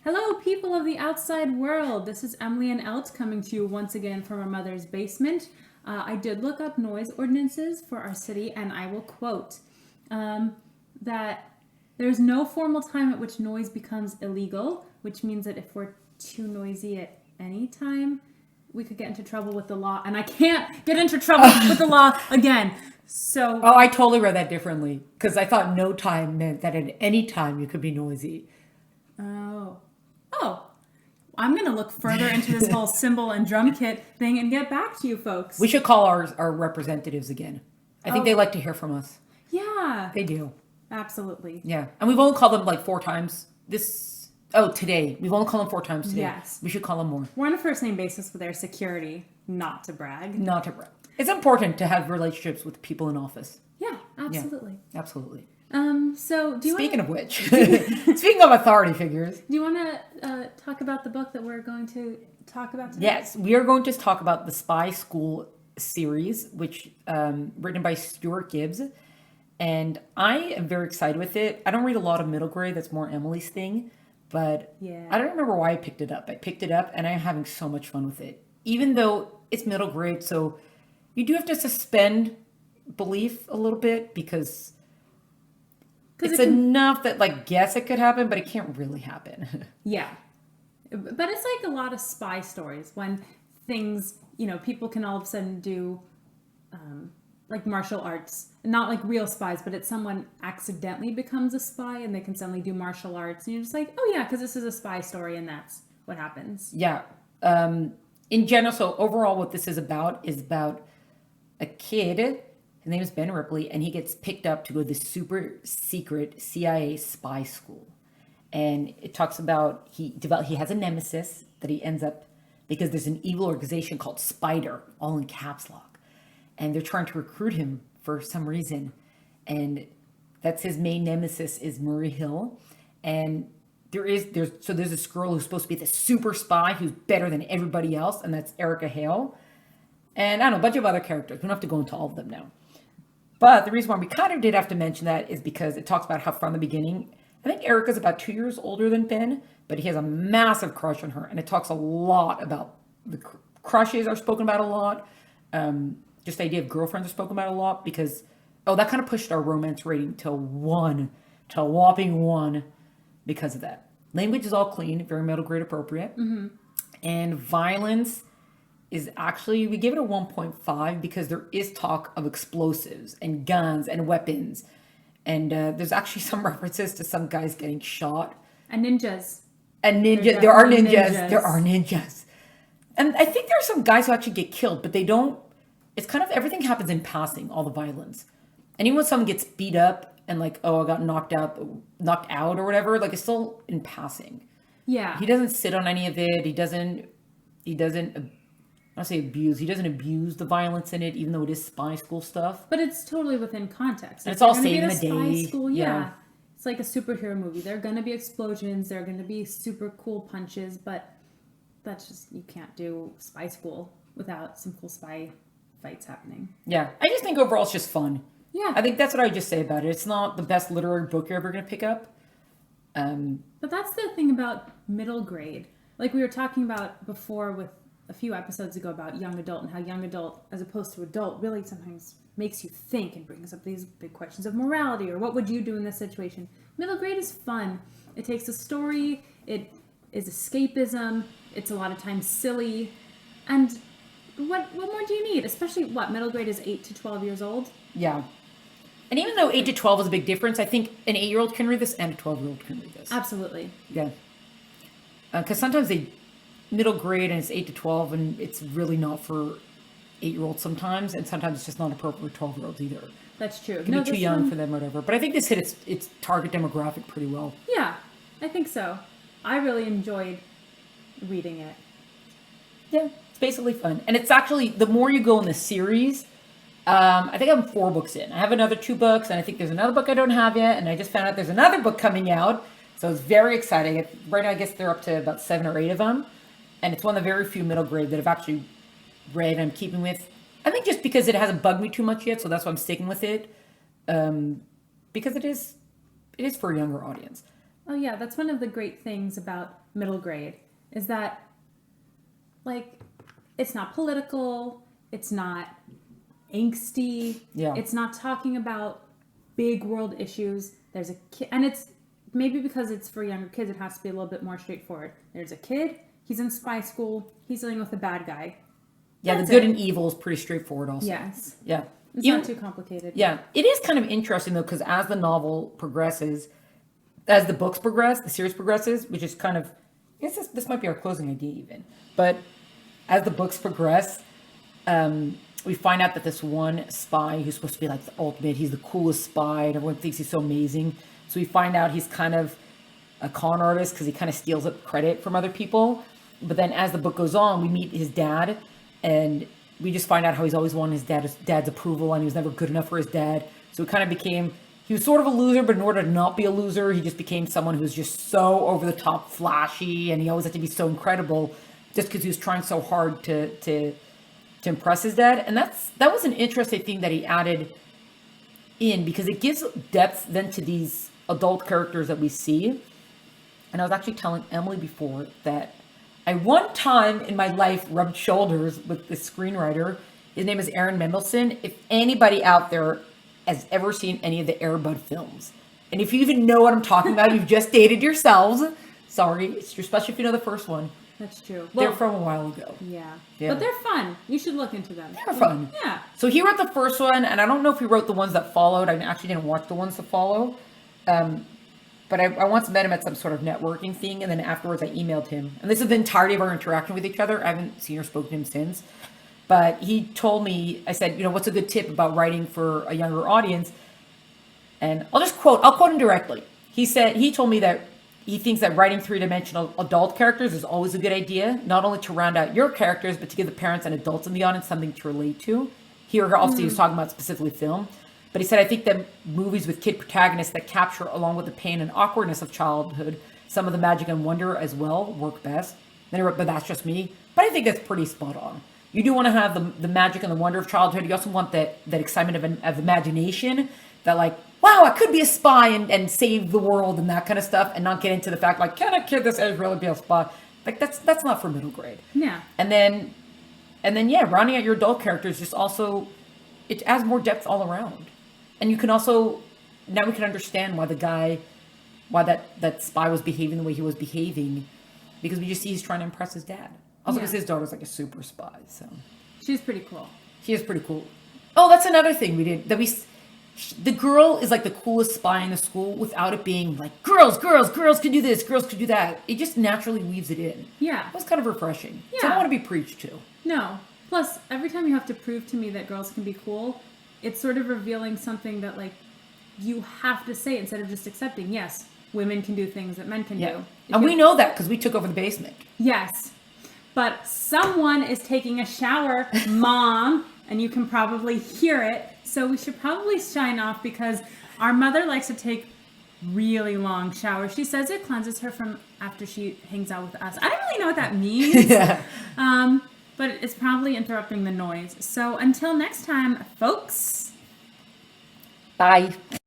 Hello, people of the outside world. This is Emily and Elt coming to you once again from our mother's basement. I did look up noise ordinances for our city, and I will quote that there's no formal time at which noise becomes illegal, which means that if we're too noisy at any time, we could get into trouble with the law, and I can't get into trouble with the law again. So, Oh, I totally read that differently because I thought no time meant that at any time you could be noisy. oh, I'm going to look further into this whole cymbal and drum kit thing and get back to you folks. We should call our representatives again. I think they like to hear from us. Yeah, They do. absolutely. Yeah. And we've only called them like 4 times today. We've only called them 4 times today. Yes. We should call them more. We're on a first name basis with their security, not to brag. Not to brag. It's important to have relationships with people in office. Yeah, absolutely. Yeah, absolutely. So do you Speaking of which, speaking of authority figures. Do you want to talk about the book that we're going to talk about today? Yes, we are going to talk about the Spy School series, which written by Stuart Gibbs. And I am very excited with it. I don't read a lot of middle grade. That's more Emily's thing. But Yeah. I don't remember why I picked it up. I picked it up and I'm having so much fun with it. Even though it's middle grade, so you do have to suspend belief a little bit because it's enough that, like, guess it could happen, but it can't really happen. Yeah. But it's like a lot of spy stories when things, people can all of a sudden do like martial arts. Not like real spies, but it's someone accidentally becomes a spy and they can suddenly do martial arts. And you're just like, oh yeah, because this is a spy story and that's what happens. Yeah. In general, so overall what this is about a kid. His name is Ben Ripley, and he gets picked up to go to this super secret CIA spy school. And it talks about he has a nemesis that he ends up, because there's an evil organization called Spider, all in caps lock. And they're trying to recruit him for some reason. And that's his main nemesis is Murray Hill. And there's this girl who's supposed to be the super spy who's better than everybody else, and that's Erica Hale. And I don't know, a bunch of other characters. We don't have to go into all of them now. But the reason why we kind of did have to mention that is because it talks about how from the beginning, I think Erica's about 2 years older than Ben, but he has a massive crush on her. And it talks a lot about the crushes are spoken about a lot. Just the idea of girlfriends are spoken about a lot because, that kind of pushed our romance rating to a whopping 1 because of that. Language is all clean, very middle grade appropriate. Mm-hmm. And violence is actually, we give it a 1.5 because there is talk of explosives and guns and weapons. And there's actually some references to some guys getting shot. And ninjas. There are ninjas. There are ninjas. And I think there are some guys who actually get killed, but they don't, it's kind of, everything happens in passing, all the violence. And even when someone gets beat up and like, I got knocked out or whatever, like it's still in passing. Yeah. He doesn't sit on any of it. He doesn't abuse. He doesn't abuse the violence in it, even though it is spy school stuff. But it's totally within context. And it's all saving the day. School, yeah. It's like a superhero movie. There are going to be explosions. There are going to be super cool punches. But that's just, you can't do spy school without some cool spy fights happening. Yeah. I just think overall it's just fun. Yeah. I think that's what I would just say about it. It's not the best literary book you're ever going to pick up. But that's the thing about middle grade. Like we were talking about before with a few episodes ago about young adult and how young adult, as opposed to adult, really sometimes makes you think and brings up these big questions of morality or what would you do in this situation. Middle grade is fun. It takes a story. It is escapism. It's a lot of times silly. And what more do you need? Especially middle grade is 8 to 12 years old. Yeah. And even though 8 to 12 is a big difference, I think an 8-year-old can read this and a 12-year-old can read this. Absolutely. Yeah. Because sometimes middle grade and it's 8 to 12 and it's really not for 8-year-olds sometimes, and sometimes it's just not appropriate for 12-year-olds either. That's true. It can be too young for them or whatever. But I think this hit its target demographic pretty well. Yeah, I think so. I really enjoyed reading it. Yeah, it's basically fun. And it's actually, the more you go in the series, I think I'm 4 books in. I have another 2 books, and I think there's another book I don't have yet, and I just found out there's another book coming out. So it's very exciting. Right now, I guess they're up to about 7 or 8 of them. And it's one of the very few middle grade that I've actually read and I'm keeping with. I think just because it hasn't bugged me too much yet, so that's why I'm sticking with it. Because it is for a younger audience. Oh yeah, that's one of the great things about middle grade is that like it's not political, it's not angsty, Yeah. it's not talking about big world issues. There's a kid, and it's maybe because it's for younger kids, it has to be a little bit more straightforward. There's a kid, he's in spy school, he's dealing with a bad guy. Yeah, That's the good it. and evil is pretty straightforward also. Yes. Yeah. It's Even- not too complicated. Yeah, it is kind of interesting though, because as the novel progresses, as the books progress, the series progresses, which is kind of, I guess this might be our closing idea even. But as the books progress, we find out that this one spy who's supposed to be like the ultimate, he's the coolest spy, and everyone thinks he's so amazing. So we find out he's kind of a con artist because he kind of steals up credit from other people. But then as the book goes on, we meet his dad, and we just find out how he's always wanted his dad's approval, and he was never good enough for his dad. So it kind of became, he was sort of a loser, but in order to not be a loser, he just became someone who was just so over the top flashy, and he always had to be so incredible just because he was trying so hard to impress his dad. And that was an interesting thing that he added in, because it gives depth then to these adult characters that we see. And I was actually telling Emily before that I one time in my life rubbed shoulders with the screenwriter. His name is Aaron Mendelsohn. If anybody out there has ever seen any of the Air Bud films, and if you even know what I'm talking about, you've just dated yourselves. Sorry, especially if you know the first one. That's true. They're from a while ago. Yeah. Yeah. But they're fun. You should look into them. They're fun. Yeah. So he wrote the first one, and I don't know if he wrote the ones that followed. I actually didn't watch the ones that follow. But I once met him at some sort of networking thing, and then afterwards I emailed him. And this is the entirety of our interaction with each other. I haven't seen or spoken to him since. But he told me, I said, what's a good tip about writing for a younger audience? And I'll quote him directly. He told me that he thinks that writing three-dimensional adult characters is always a good idea, not only to round out your characters, but to give the parents and adults in the audience something to relate to. Here, obviously, he was talking about specifically film. But he said, I think that movies with kid protagonists that capture, along with the pain and awkwardness of childhood, some of the magic and wonder as well, work best. Then he wrote, but that's just me. But I think that's pretty spot on. You do want to have the magic and the wonder of childhood. You also want that excitement of imagination, that like, wow, I could be a spy and save the world and that kind of stuff, and not get into the fact like, can a kid this age really be a spy? Like that's not for middle grade. Yeah. And then yeah, rounding out your adult characters just also, it adds more depth all around. And you can also, now we can understand why that spy was behaving the way he was behaving, because we just see he's trying to impress his dad. Also, because his daughter's like a super spy, so. She's pretty cool. She is pretty cool. Oh, that's another thing we did, the girl is like the coolest spy in the school without it being like, girls can do this, girls can do that. It just naturally weaves it in. Yeah. It was kind of refreshing. Yeah. So I don't want to be preached to. No. Plus, every time you have to prove to me that girls can be cool, it's sort of revealing something that, like, you have to say instead of just accepting, yes, women can do things that men can do. And we know that because we took over the basement. Yes. But someone is taking a shower, Mom, and you can probably hear it. So we should probably shine off because our mother likes to take really long showers. She says it cleanses her from after she hangs out with us. I don't really know what that means. Yeah. But it's probably interrupting the noise. So until next time, folks. Bye.